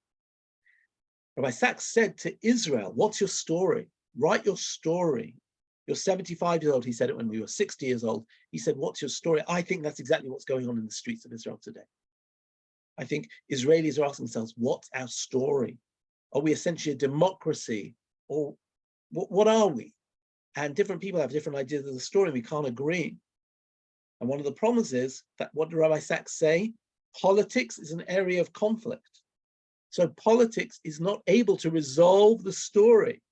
Rabbi Sacks said to Israel, what's your story? Write your story. You're 75 years old. He said it when we were 60 years old. He said, what's your story? I think that's exactly what's going on in the streets of Israel today. I think Israelis are asking themselves, what's our story? Are we essentially a democracy? Or what are we? And different people have different ideas of the story. We can't agree. And one of the problems is that, what did Rabbi Sacks say? Politics is an area of conflict. So politics is not able to resolve the story.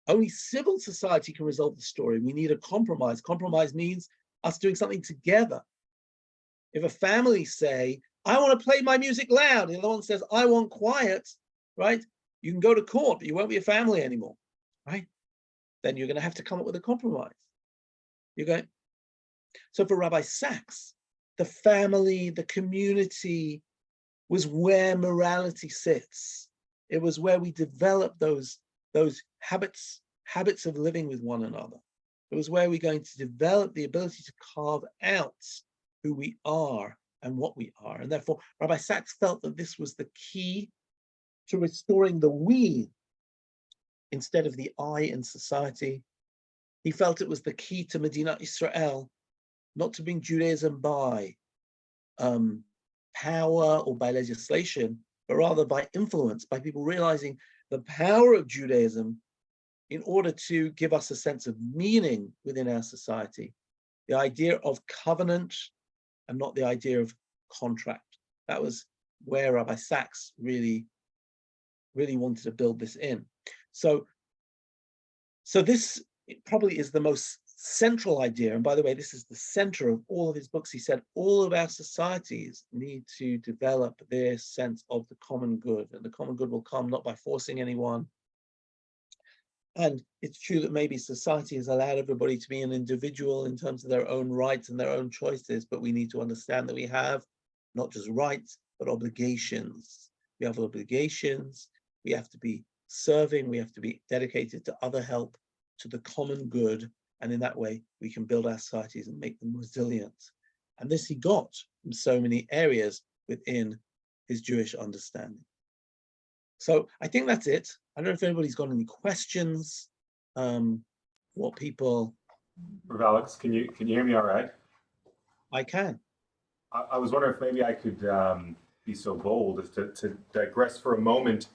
Only civil society can resolve the story. We need a compromise. Compromise means us doing something together. If a family say, I want to play my music loud, and the other one says, I want quiet, right? You can go to court, but you won't be a family anymore, right? Then you're going to have to come up with a compromise. You're going. So for Rabbi Sacks, the family, the community was where morality sits. It was where we develop those habits of living with one another. It was where we're going to develop the ability to carve out who we are and what we are. And therefore, Rabbi Sacks felt that this was the key to restoring the we instead of the I in society. He felt it was the key to Medina Israel, not to bring Judaism by power or by legislation, but rather by influence, by people realizing the power of Judaism in order to give us a sense of meaning within our society. The idea of covenant and not the idea of contract. That was where Rabbi Sacks really wanted to build this in. So this probably is the most central idea. And by the way, this is the center of all of his books. He said all of our societies need to develop their sense of the common good, and the common good will come not by forcing anyone. And it's true that maybe society has allowed everybody to be an individual in terms of their own rights and their own choices, but we need to understand that we have not just rights, but obligations. We have obligations, we have to be serving, we have to be dedicated to other help, to the common good, and in that way, we can build our societies and make them resilient. And this he got from so many areas within his Jewish understanding. So I think that's it. I don't know if anybody's got any questions. What people... Rabbi Alex, can you hear me all right? I can. I was wondering if maybe I could be so bold as to digress for a moment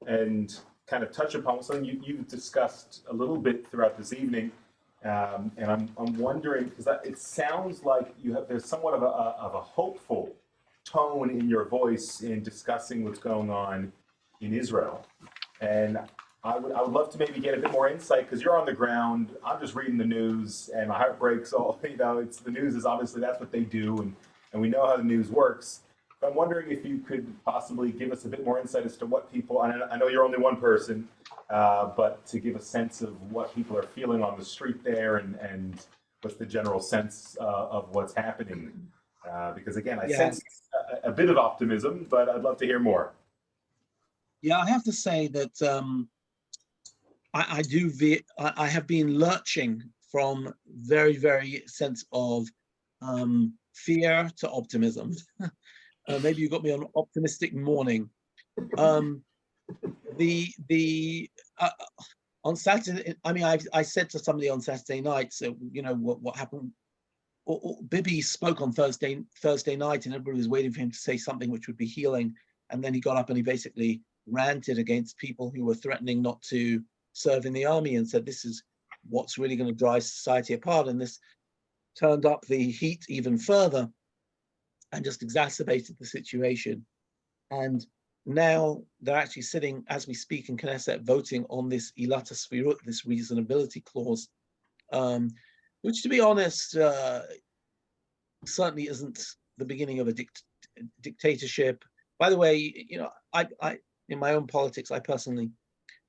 and kind of touch upon something you've discussed a little bit throughout this evening. And I'm wondering, because it sounds like there's somewhat of a hopeful tone in your voice in discussing what's going on in Israel. And I would love to maybe get a bit more insight, because you're on the ground. I'm just reading the news and my heart breaks. It's the news is obviously that's what they do, and we know how the news works. But I'm wondering if you could possibly give us a bit more insight as to what people, and I know you're only one person, but to give a sense of what people are feeling on the street there, and what's the general sense of what's happening. Because again, I sense a bit of optimism, but I'd love to hear more. Yeah, I have to say that I have been lurching from very, very sense of fear to optimism. Maybe you got me on an optimistic morning. On Saturday, I mean, I said to somebody on Saturday night, so you know what happened. Bibi spoke on Thursday night, and everybody was waiting for him to say something which would be healing. And then he got up and he basically ranted against people who were threatening not to serve in the army, and said this is what's really going to drive society apart. And this turned up the heat even further and just exacerbated the situation. And now they're actually sitting, as we speak, in Knesset, voting on this Ilat HaSvirut, this reasonability clause, which, to be honest, certainly isn't the beginning of a dictatorship. By the way, you know, I in my own politics, I personally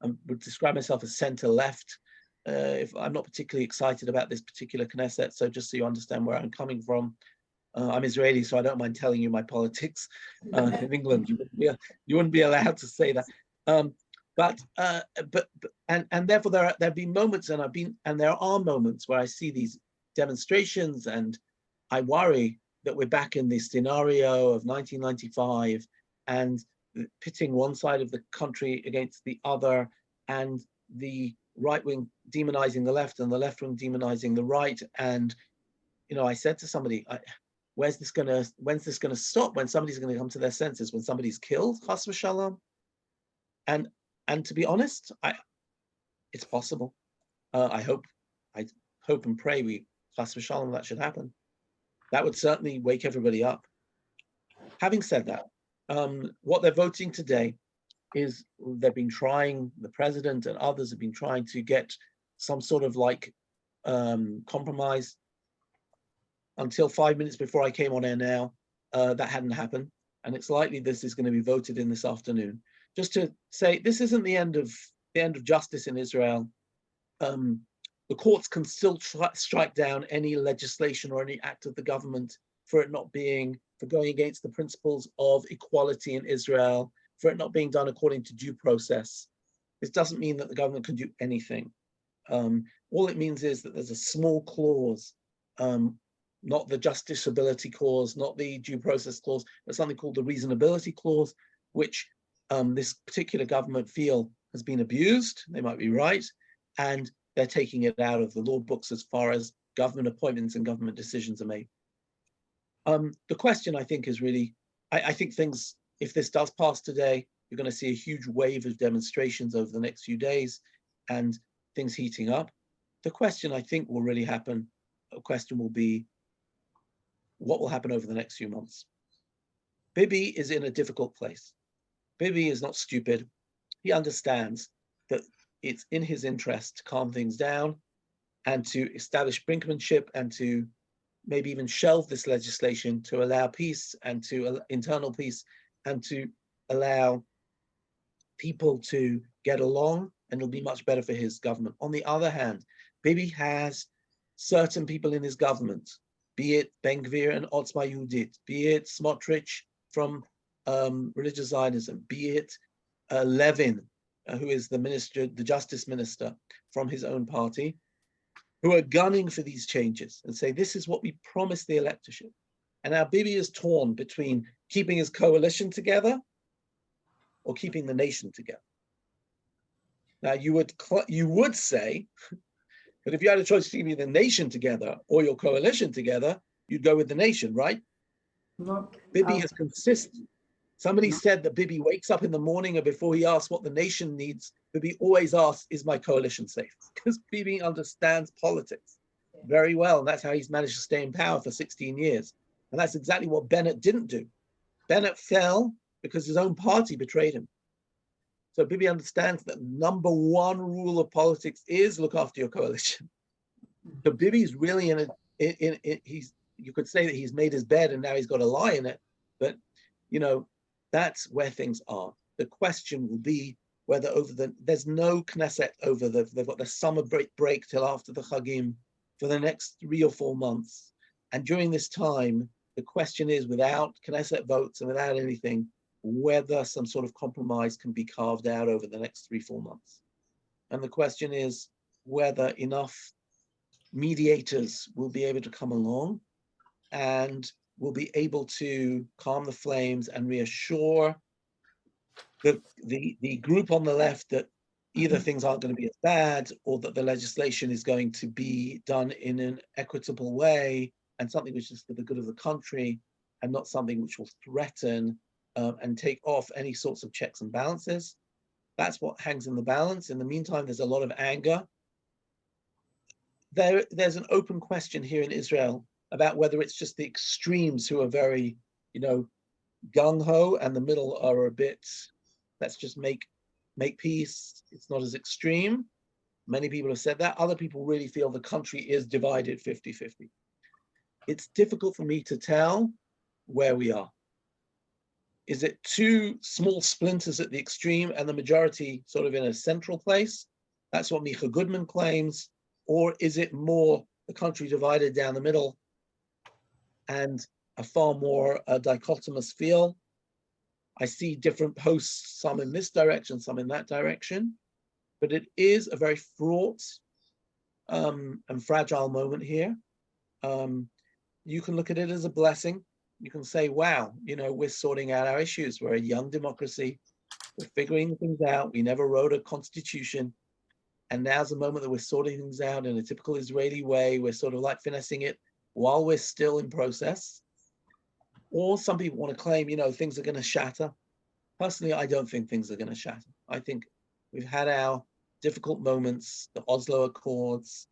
would describe myself as center-left. If I'm not particularly excited about this particular Knesset, so just so you understand where I'm coming from. I'm Israeli, so I don't mind telling you my politics. In England, you wouldn't be allowed to say that. But therefore there have been moments, and there are moments where I see these demonstrations, and I worry that we're back in this scenario of 1995, and pitting one side of the country against the other, and the right wing demonizing the left, and the left wing demonizing the right. And you know, I said to somebody, when's this gonna stop? When somebody's gonna come to their senses? When somebody's killed? Chas v'shalom. And to be honest, it's possible. I hope and pray chas v'shalom that should happen. That would certainly wake everybody up. Having said that, what they're voting today is they've been trying, the president and others have been trying to get some sort of like compromise. Until 5 minutes before I came on air now, that hadn't happened. And it's likely this is going to be voted in this afternoon. Just to say, this isn't the end of justice in Israel. The courts can still strike down any legislation or any act of the government for going against the principles of equality in Israel, for it not being done according to due process. This doesn't mean that the government can do anything. All it means is that there's a small clause, not the justiciability clause, not the due process clause, but something called the reasonability clause, which this particular government feel has been abused. They might be right, and they're taking it out of the law books as far as government appointments and government decisions are made. The question, I think, is really, I think things, if this does pass today, you're going to see a huge wave of demonstrations over the next few days and things heating up. The question, I think, will really happen, a question will be, what will happen over the next few months? Bibi is in a difficult place. Bibi is not stupid. He understands that it's in his interest to calm things down and to establish brinkmanship and to maybe even shelve this legislation to allow peace and to internal peace and to allow people to get along, and it'll be much better for his government. On the other hand, Bibi has certain people in his government, be it Ben-Gvir and Otzma Yehudit, be it Smotrich from religious Zionism, be it Levin, who is the justice minister from his own party, who are gunning for these changes and say, this is what we promised the electorship. And now Bibi is torn between keeping his coalition together or keeping the nation together. Now you would say that if you had a choice to keep the nation together or your coalition together, you'd go with the nation, right? Bibi has consistent. Somebody said that Bibi wakes up in the morning and before he asks what the nation needs, Bibi always asks, is my coalition safe? Because Bibi understands politics very well. And that's how he's managed to stay in power for 16 years. And that's exactly what Bennett didn't do. Bennett fell because his own party betrayed him. So Bibi understands that number one rule of politics is look after your coalition. So Bibi's really you could say that he's made his bed and now he's got to lie in it. But, you know, that's where things are. The question will be whether there's no Knesset they've got the summer break till after the Chagim for the next 3 or 4 months. And during this time, the question is, without Knesset votes and without anything, whether some sort of compromise can be carved out over the next 3-4 months. And the question is whether enough mediators will be able to come along and will be able to calm the flames and reassure the group on the left that either things aren't going to be as bad, or that the legislation is going to be done in an equitable way and something which is for the good of the country, and not something which will threaten and take off any sorts of checks and balances. That's what hangs in the balance. In the meantime, there's a lot of anger. There's an open question here in Israel about whether it's just the extremes who are very, gung-ho, and the middle are a bit, let's just make peace. It's not as extreme. Many people have said that. Other people really feel the country is divided 50-50. It's difficult for me to tell where we are. Is it two small splinters at the extreme and the majority sort of in a central place? That's what Micha Goodman claims. Or is it more the country divided down the middle and a far more dichotomous feel? I see different posts, some in this direction, some in that direction, but it is a very fraught and fragile moment here. You can look at it as a blessing. You can say, wow, we're sorting out our issues. We're a young democracy. We're figuring things out. We never wrote a constitution. And now's the moment that we're sorting things out in a typical Israeli way. We're sort of like finessing it while we're still in process. Or some people want to claim, things are going to shatter. Personally, I don't think things are going to shatter. I think we've had our difficult moments, the Oslo Accords,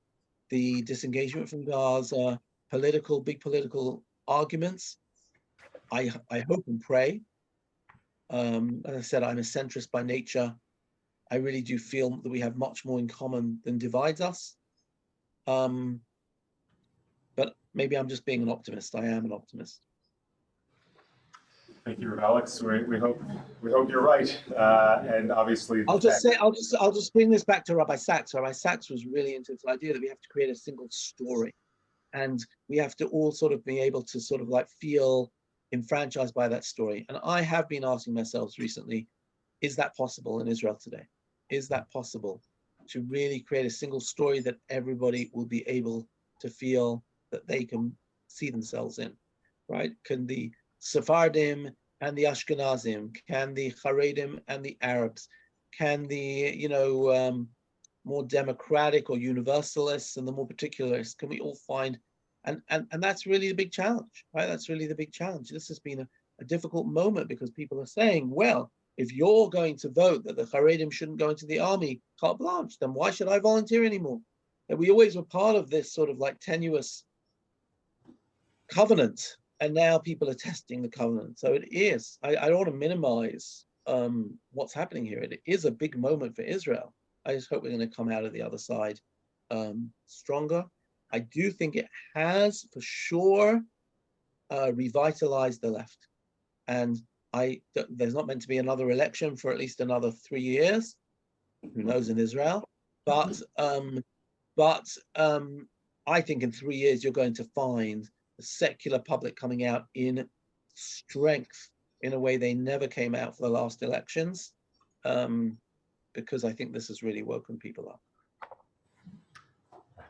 the disengagement from Gaza, big political arguments. I hope and pray. As I said, I'm a centrist by nature. I really do feel that we have much more in common than divides us. But maybe I'm just being an optimist. I am an optimist. Thank you, Alex. We hope you're right. And obviously, I'll just bring this back to Rabbi Sacks. Rabbi Sacks was really into this idea that we have to create a single story, and we have to all sort of be able to sort of like feel enfranchised by that story. And I have been asking myself recently, is that possible in Israel today? Is that possible to really create a single story that everybody will be able to feel that they can see themselves in, right? Can the Sephardim and the Ashkenazim, can the Haredim and the Arabs, can the, more democratic or universalists and the more particularists, can we all find, and that's really the big challenge, right? That's really the big challenge. This has been a difficult moment because people are saying, well, if you're going to vote that the Haredim shouldn't go into the army, carte blanche, then why should I volunteer anymore? And we always were part of this sort of like tenuous covenant, and now people are testing the covenant. So it is, I don't want to minimize what's happening here. It is a big moment for Israel. I just hope we're going to come out of the other side stronger. I do think it has, for sure, revitalized the left. And there's not meant to be another election for at least another 3 years. Who knows in Israel? But I think in 3 years you're going to find the secular public coming out in strength in a way they never came out for the last elections, because I think this has really woken people up.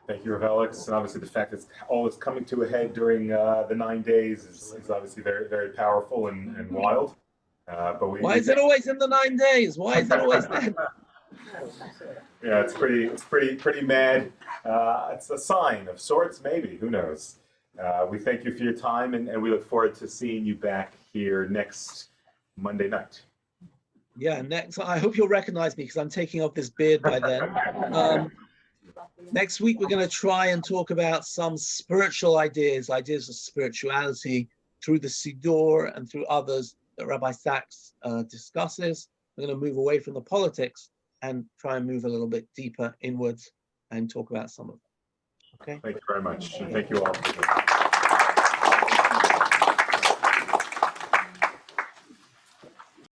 Thank you, Rabbi Alex. And obviously the fact that all is coming to a head during the 9 days is obviously very, very powerful and wild. But why is it always in the 9 days? Why is it always then? Yeah, it's pretty mad. It's a sign of sorts, maybe. Who knows? We thank you for your time, and we look forward to seeing you back here next Monday night. Yeah, next. I hope you'll recognize me because I'm taking off this beard by then. Next week, we're going to try and talk about some spiritual ideas of spirituality through the Siddur and through others that Rabbi Sacks discusses. We're going to move away from the politics and try and move a little bit deeper inwards and talk about some of them. Okay. Thank you very much. And thank you all.